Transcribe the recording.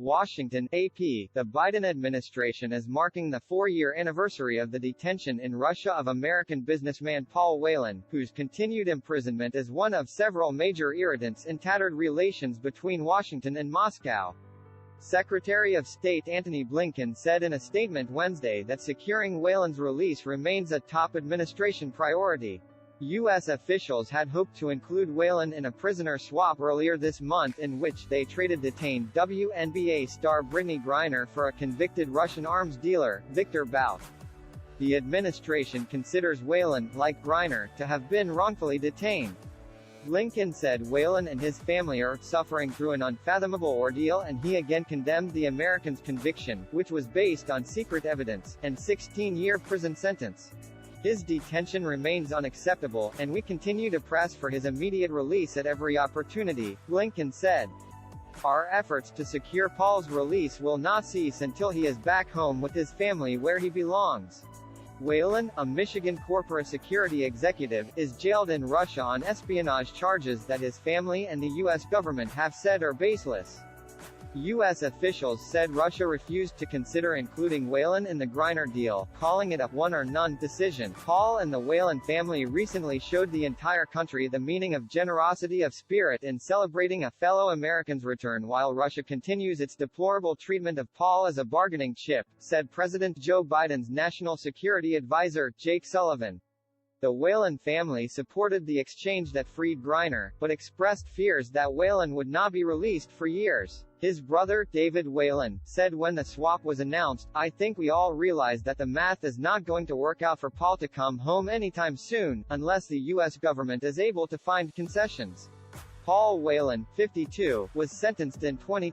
Washington, AP. The Biden administration is marking the 4-year anniversary of the detention in Russia of American businessman Paul Whelan, whose continued imprisonment is one of several major irritants in tattered relations between Washington and Moscow. Secretary of State Antony Blinken said in a statement Wednesday that securing Whelan's release remains a top administration priority. U.S. officials had hoped to include Whelan in a prisoner swap earlier this month in which they traded detained WNBA star Brittany Griner for a convicted Russian arms dealer, Viktor Bout. The administration considers Whelan, like Griner, to have been wrongfully detained. Blinken said Whelan and his family are suffering through an unfathomable ordeal, and he again condemned the American's conviction, which was based on secret evidence, and 16-year prison sentence. His detention remains unacceptable, and we continue to press for his immediate release at every opportunity, Blinken said. Our efforts to secure Paul's release will not cease until he is back home with his family where he belongs. Whelan, a Michigan corporate security executive, is jailed in Russia on espionage charges that his family and the U.S. government have said are baseless. U.S. officials said Russia refused to consider including Whelan in the Griner deal, calling it a one-or-none decision. Paul and the Whelan family recently showed the entire country the meaning of generosity of spirit in celebrating a fellow American's return while Russia continues its deplorable treatment of Paul as a bargaining chip, said President Joe Biden's national security advisor, Jake Sullivan. The Whelan family supported the exchange that freed Griner, but expressed fears that Whelan would not be released for years. His brother, David Whelan, said when the swap was announced, "I think we all realize that the math is not going to work out for Paul to come home anytime soon, unless the U.S. government is able to find concessions." Paul Whelan, 52, was sentenced in 20